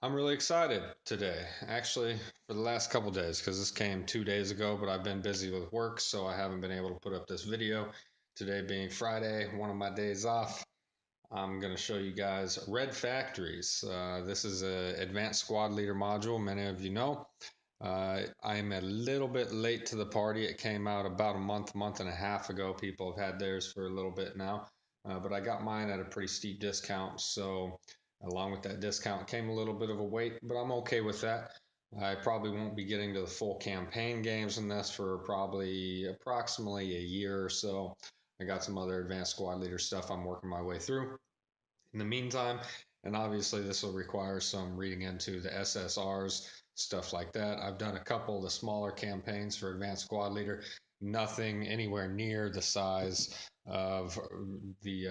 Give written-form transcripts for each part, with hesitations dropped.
I'm really excited today, actually, for the last couple days, because this came 2 days ago, but I've been busy with work, so I haven't been able to put up this video. Today being Friday, one of my days off, I'm going to show you guys Red Factories. This is an advanced squad leader module, many of you know. I'm a little bit late to the party. It came out about a month and a half ago. People have had theirs for a little bit now, but I got mine at a pretty steep discount. So, along with that discount came a little bit of a wait, but I'm okay with that. I probably won't be getting to the full campaign games in this for probably approximately a year or so. I got some other advanced squad leader stuff I'm working my way through in the meantime. And obviously, this will require some reading into the SSRs, stuff like that. I've done a couple of the smaller campaigns for Advanced Squad Leader, nothing anywhere near the size of the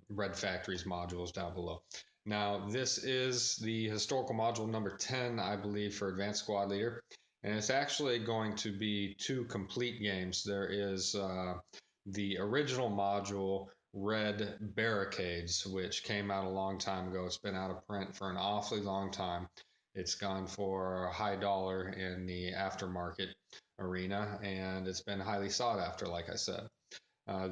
Red Factories modules down below. Now, this is the historical module number 10, I believe, for Advanced Squad Leader. And it's actually going to be two complete games. There is the original module Red Barricades, which came out a long time ago. It's been out of print for an awfully long time. It's gone for a high dollar in the aftermarket arena, and it's been highly sought after, like I said.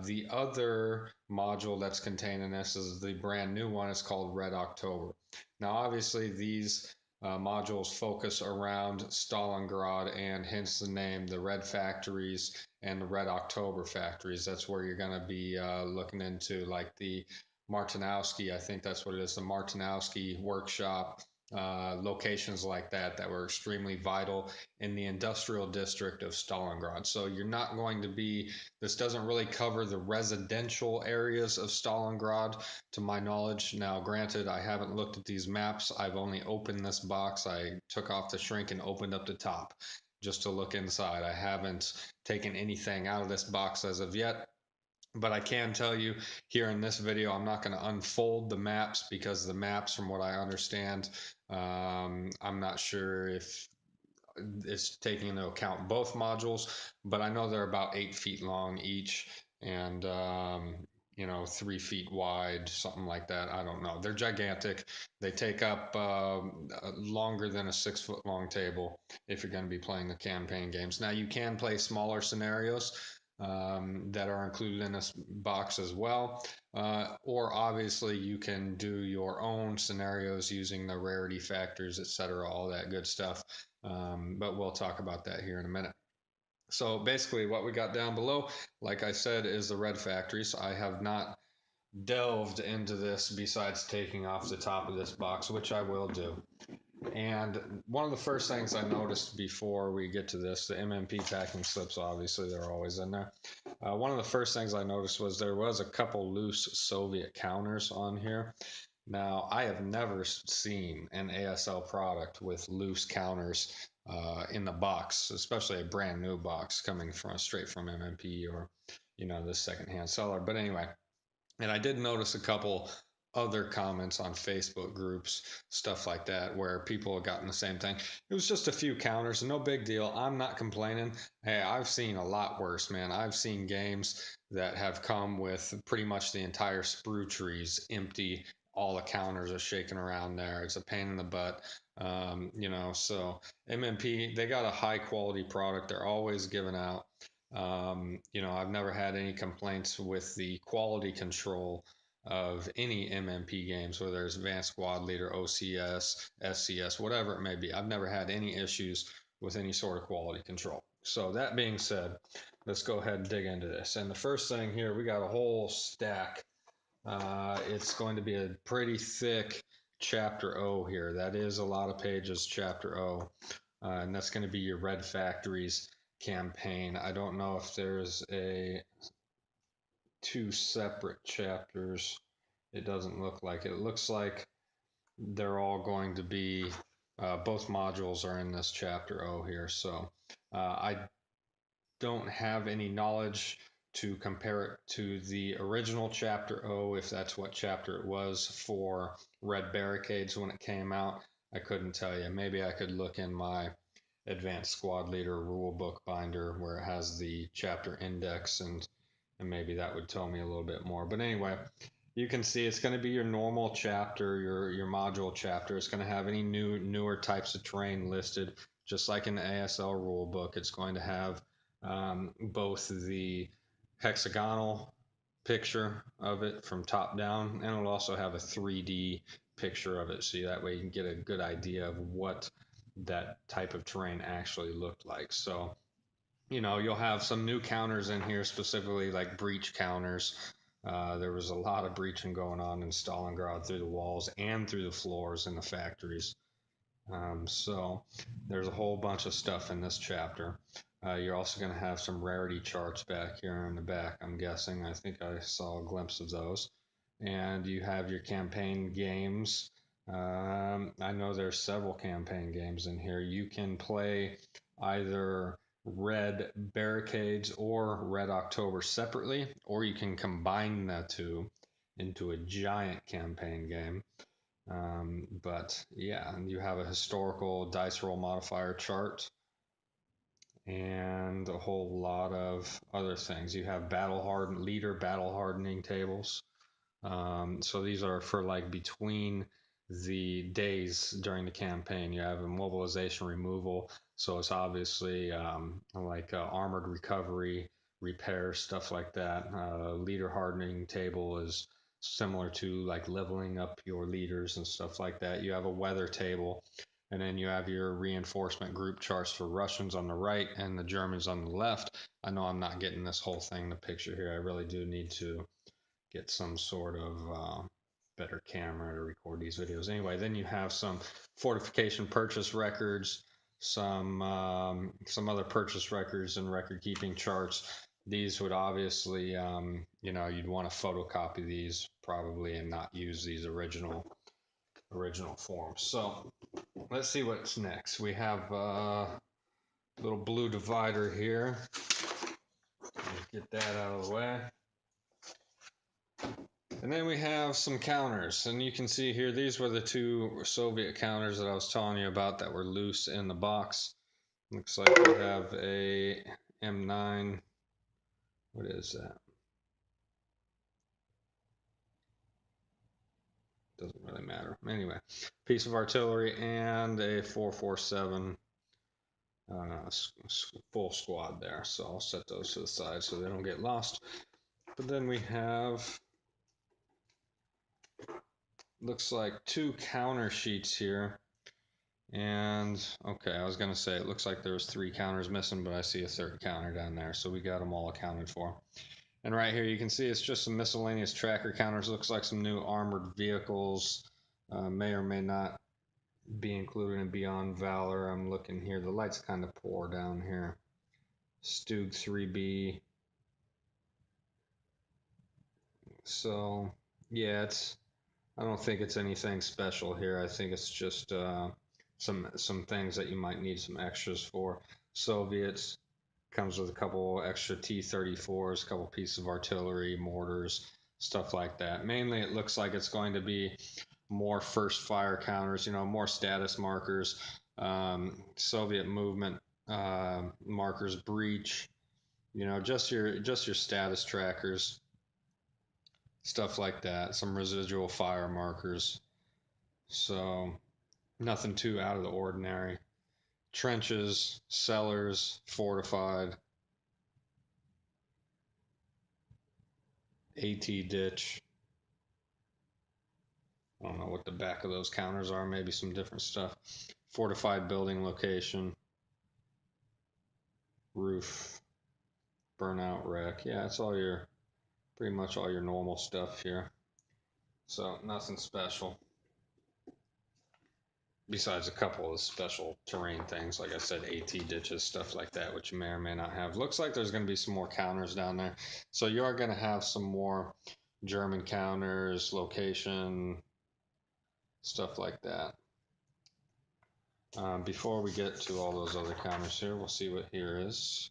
The other module that's contained in this is the brand new one. It's called Red October. Now, obviously, these modules focus around Stalingrad, and hence the name, the Red Factories and the Red October Factories. That's where you're going to be looking into, like the Martinowski, I think that's what it is, the Martinowski workshop, locations like that that were extremely vital in the industrial district of Stalingrad. So you're not going to be, this doesn't really cover the residential areas of Stalingrad, to my knowledge. Now, granted, I haven't looked at these maps. I've only opened this box. I took off the shrink and opened up the top just to look inside. I haven't taken anything out of this box as of yet. But I can tell you here in this video, I'm not going to unfold the maps because the maps, from what I understand, I'm not sure if it's taking into account both modules, but I know they're about 8 feet long each and, 3 feet wide, something like that. I don't know. They're gigantic. They take up longer than a 6 foot long table if you're going to be playing the campaign games. Now, you can play smaller scenarios that are included in this box as well. Or obviously, you can do your own scenarios using the rarity factors, etc., all that good stuff. But we'll talk about that here in a minute. So basically, what we got down below, like I said, is the red factories. I have not delved into this besides taking off the top of this box, which I will do. And one of the first things I noticed before we get to this, the MMP packing slips, obviously, they're always in there. One of the first things I noticed was there was a couple loose Soviet counters on here. Now, I have never seen an ASL product with loose counters in the box, especially a brand new box coming from straight from MMP or, the secondhand seller. But anyway, and I did notice a couple other comments on Facebook groups, stuff like that, where people have gotten the same thing. It was just a few counters, no big deal. I'm not complaining. Hey, I've seen a lot worse, man. I've seen games that have come with pretty much the entire sprue trees empty. All the counters are shaking around there. It's a pain in the butt. So MMP, they got a high quality product. They're always giving out. I've never had any complaints with the quality control of any MMP games, whether it's Advanced Squad Leader, OCS, SCS, whatever it may be. I've never had any issues with any sort of quality control. So that being said, let's go ahead and dig into this. And the first thing here, we got a whole stack. It's going to be a pretty thick chapter O here. That is a lot of pages, chapter O. And that's going to be your Red Factories campaign. I don't know if there's a two separate chapters. It doesn't look like it. It looks like they're all going to be both modules are in this chapter O here. So I don't have any knowledge to compare it to the original chapter O, if that's what chapter it was for Red Barricades when it came out. I couldn't tell you. Maybe I could look in my Advanced Squad Leader Rulebook binder where it has the chapter index, and maybe that would tell me a little bit more. But anyway, You can see it's going to be your normal chapter, your module chapter. It's going to have any newer types of terrain listed, just like in the ASL rulebook. It's going to have both the hexagonal picture of it from top down, and it'll also have a 3D picture of it, so that way you can get a good idea of what that type of terrain actually looked like. So you'll have some new counters in here, specifically like breach counters. There was a lot of breaching going on in Stalingrad through the walls and through the floors in the factories. So there's a whole bunch of stuff in this chapter. You're also going to have some rarity charts back here in the back, I'm guessing. I think I saw a glimpse of those. And you have your campaign games. I know there's several campaign games in here. You can play either Red Barricades or Red October separately, or you can combine the two into a giant campaign game. But yeah, and you have a historical dice roll modifier chart and a whole lot of other things. You have battle hardening tables. So these are for like between the days during the campaign. You have a mobilization removal, so it's obviously like armored recovery, repair, stuff like that. Leader hardening table is similar to like leveling up your leaders and stuff like that. You have a weather table, and then you have your reinforcement group charts for Russians on the right and the Germans on the left. I know I'm not getting this whole thing in the picture here. I really do need to get some sort of better camera to record these videos. Anyway, then you have some fortification purchase records, some other purchase records and record keeping charts. These would obviously, you'd want to photocopy these probably and not use these original forms. So let's see what's next. We have a little blue divider here. Let's get that out of the way. And then we have some counters, and you can see here, these were the two Soviet counters that I was telling you about that were loose in the box. Looks like we have a M9. What is that? Doesn't really matter. Anyway, piece of artillery and a 447 full squad there. So I'll set those to the side so they don't get lost. But then we have, looks like two counter sheets here. And okay, I was gonna say it looks like there was 3 counters missing, but I see a third counter down there, so we got them all accounted for. And right here you can see it's just some miscellaneous tracker counters. Looks like some new armored vehicles may or may not be included in Beyond Valor. I'm looking here. The light's kind of poor down here. Stug 3B. So yeah, I don't think it's anything special here. I think it's just some things that you might need some extras for. Soviets comes with a couple extra T-34s, a couple pieces of artillery, mortars, stuff like that. Mainly, it looks like it's going to be more first fire counters, more status markers, Soviet movement markers, breach, just your status trackers, stuff like that. Some residual fire markers. So nothing too out of the ordinary. Trenches, cellars, fortified, AT ditch. I don't know what the back of those counters are, maybe some different stuff. Fortified building location, roof, burnout wreck. Yeah, it's pretty much all your normal stuff here. So nothing special. Besides a couple of special terrain things, like I said, AT ditches, stuff like that, which you may or may not have. Looks like there's going to be some more counters down there. So you are going to have some more German counters, location, stuff like that. Before we get to all those other counters here, we'll see what here is.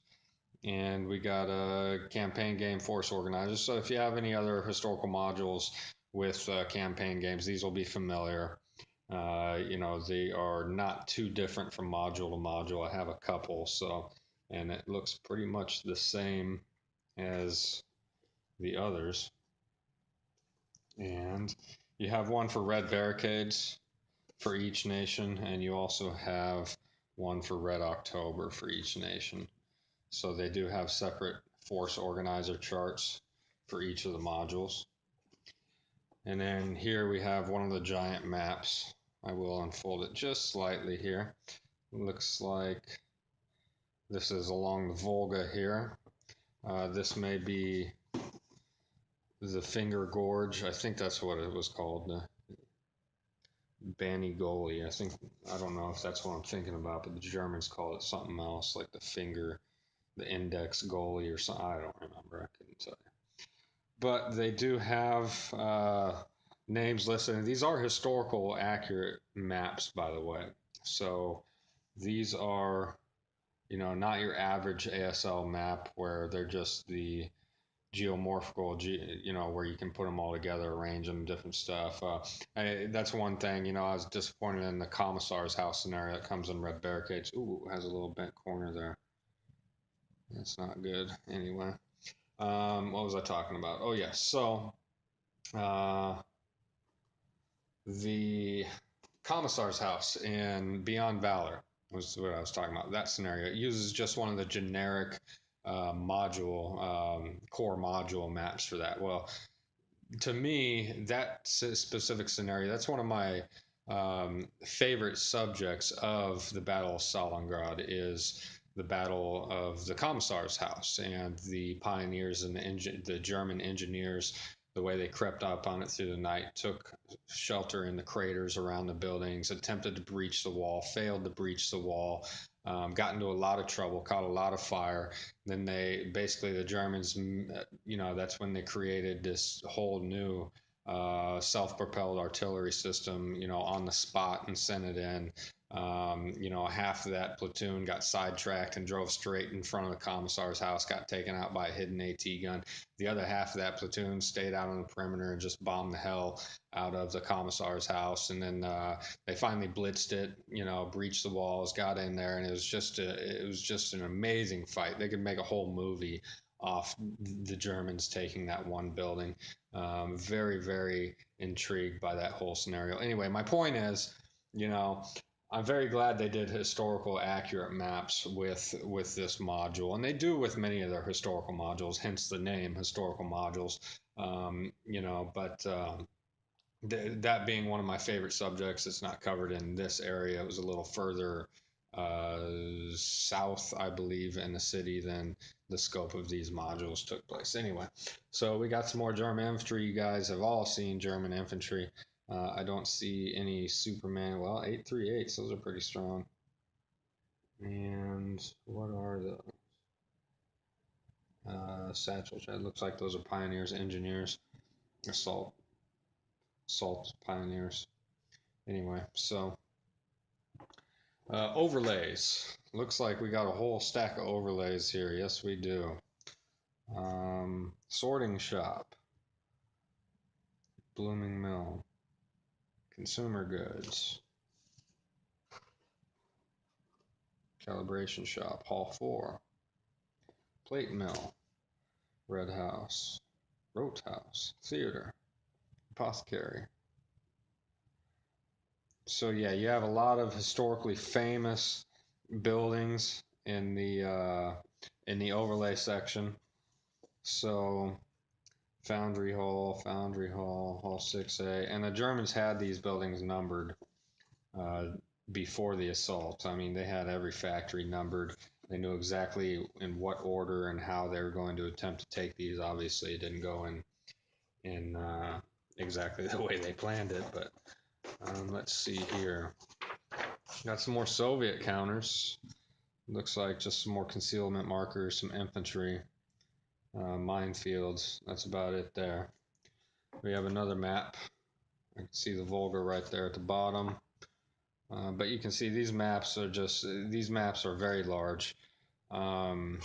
And we got a campaign game force organizer. So if you have any other historical modules with campaign games, these will be familiar. They are not too different from module to module. I have a couple, and it looks pretty much the same as the others. And you have one for red barricades for each nation, and you also have one for Red October for each nation. So they do have separate force organizer charts for each of the modules. And then here we have one of the giant maps. I will unfold it just slightly here. It looks like this is along the Volga here. This may be the Finger Gorge. I think that's what it was called. The Banny Goli. I don't know if that's what I'm thinking about, but the Germans call it something else, like the Index Goli or something. I don't remember. I couldn't tell you. But they do have names listed. And these are historical accurate maps, by the way. So these are, not your average ASL map where they're just the geomorphical, where you can put them all together, arrange them, different stuff. That's one thing, I was disappointed in the commissar's house scenario that comes in red barricades. Ooh, has a little bent corner there. That's not good. Anyway, what was I talking about? Oh, yes. So, uh, the commissar's house in Beyond Valor was what I was talking about. That scenario, it uses just one of the generic core module maps for that. Well, to me, that specific scenario, that's one of my favorite subjects of the Battle of Stalingrad is the Battle of the Commissar's House and the pioneers and the German engineers, the way they crept up on it through the night, took shelter in the craters around the buildings, attempted to breach the wall, failed to breach the wall, got into a lot of trouble, caught a lot of fire. Then the Germans, that's when they created this whole new self-propelled artillery system, on the spot and sent it in. Half of that platoon got sidetracked and drove straight in front of the commissar's house, got taken out by a hidden AT gun. The other half of that platoon stayed out on the perimeter and just bombed the hell out of the commissar's house. And then they finally blitzed it, breached the walls, got in there, and it was just an amazing fight. They could make a whole movie off the Germans taking that one building. Very, very intrigued by that whole scenario. Anyway, my point is, you know, I'm very glad they did historical accurate maps with this module, and they do with many of their historical modules. Hence the name historical modules. But that being one of my favorite subjects, it's not covered in this area. It was a little further south, I believe, in the city than the scope of these modules took place. Anyway, so we got some more German infantry. You guys have all seen German infantry. I don't see any Superman. Well, 838s, those are pretty strong. And what are the satchels? It looks like those are pioneers, engineers, assault pioneers. Anyway, so overlays. Looks like we got a whole stack of overlays here. Yes, we do. Sorting shop, blooming mill, consumer goods, calibration shop, hall 4, plate mill, red house, rote house, theater, apothecary. So yeah, you have a lot of historically famous buildings in the overlay section. So Foundry Hall, Hall 6A, and the Germans had these buildings numbered uh, before the assault. I mean, they had every factory numbered. They knew exactly in what order and how they were going to attempt to take these. Obviously, it didn't go in exactly the way they planned it, but let's see here. Got some more Soviet counters. Looks like just some more concealment markers, some infantry, minefields. That's about it there. We have another map. I can see the Volga right there at the bottom. But you can see these maps are very large. Um,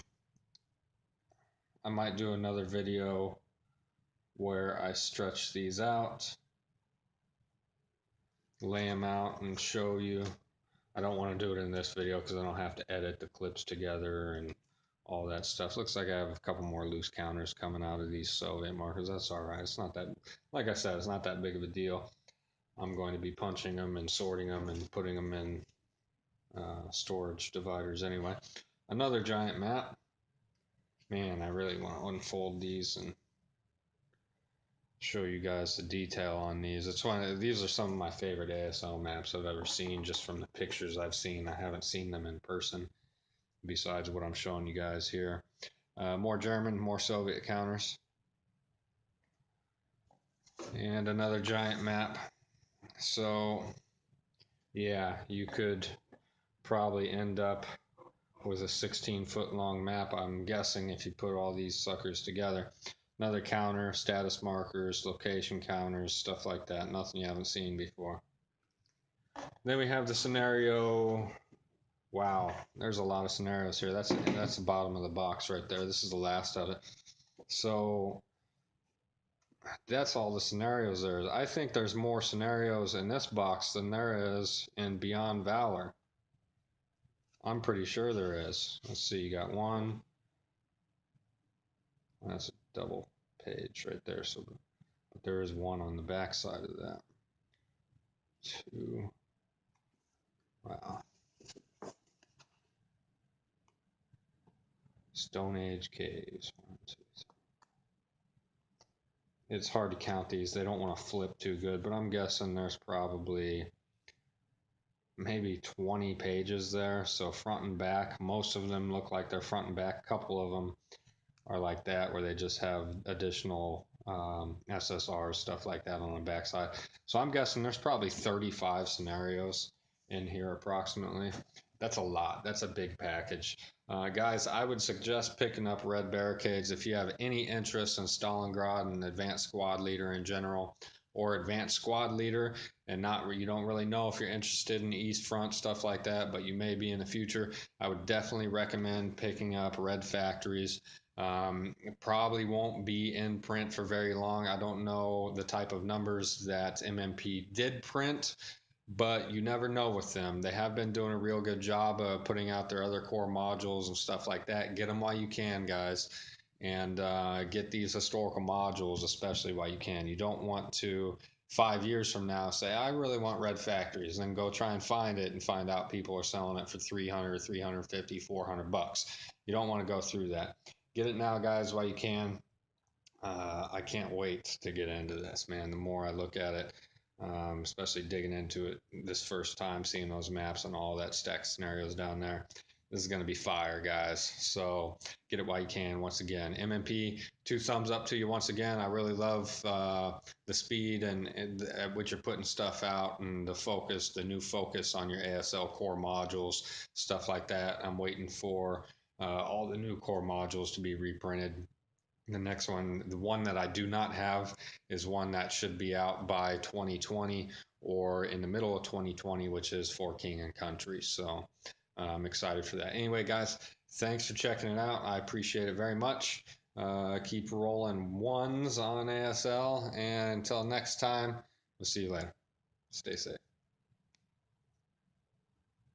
I might do another video where I stretch these out, lay them out and show you. I don't want to do it in this video because I don't have to edit the clips together and all that stuff. Looks like I have a couple more loose counters coming out of these Soviet markers. That's all right. It's not that, like I said, it's not that big of a deal. I'm going to be punching them and sorting them and putting them in storage dividers anyway. Another giant map. Man, I really want to unfold these and show you guys the detail on these. These are some of my favorite ASL maps I've ever seen, just from the pictures I've seen. I haven't seen them in person, besides what I'm showing you guys here. More German, more Soviet counters. And another giant map. So, yeah, you could probably end up with a 16-foot long map, I'm guessing, if you put all these suckers together. Another counter, status markers, location counters, stuff like that. Nothing you haven't seen before. Then we have the scenario. Wow, there's a lot of scenarios here. That's the bottom of the box right there. This is the last of it. So that's all the scenarios there is. I think there's more scenarios in this box than there is in Beyond Valor. I'm pretty sure there is. Let's see, you got one. That's a double page right there. So but there is one on the back side of that. Two. Wow. Stone Age caves. One, two, three. It's hard to count these. They don't want to flip too good, but I'm guessing there's probably maybe 20 pages there. So front and back, most of them look like they're front and back. A couple of them are like that, where they just have additional SSRs, stuff like that on the backside. So I'm guessing there's probably 35 scenarios in here approximately. That's a lot. That's a big package. Guys, I would suggest picking up Red Barricades if you have any interest in Stalingrad and Advanced Squad Leader in general, or Advanced Squad Leader, and you don't really know if you're interested in the East Front, stuff like that, but you may be in the future. I would definitely recommend picking up Red Factories. It probably won't be in print for very long. I don't know the type of numbers that MMP did print, but you never know with them. They have been doing a real good job of putting out their other core modules and stuff like that. Get them while you can, guys, and get these historical modules, especially while you can. You don't want to 5 years from now say, I really want Red Factories, and then go try and find it and find out people are selling it for 300, 350, $400. You don't want to go through that. Get it now, guys, while you can. I can't wait to get into this, man. The more I look at it, especially digging into it this first time, seeing those maps and all that stack scenarios down there, this is going to be fire, guys. So get it while you can. Once again, MMP, 2 thumbs up to you once again. I really love the speed and at which you're putting stuff out, and the focus, the new focus on your ASL core modules, stuff like that. I'm waiting for all the new core modules to be reprinted. The next one, the one that I do not have, is one that should be out by 2020 or in the middle of 2020, which is for King and Country. So I'm excited for that. Anyway, guys, thanks for checking it out. I appreciate it very much. Keep rolling ones on ASL. And until next time, we'll see you later. Stay safe.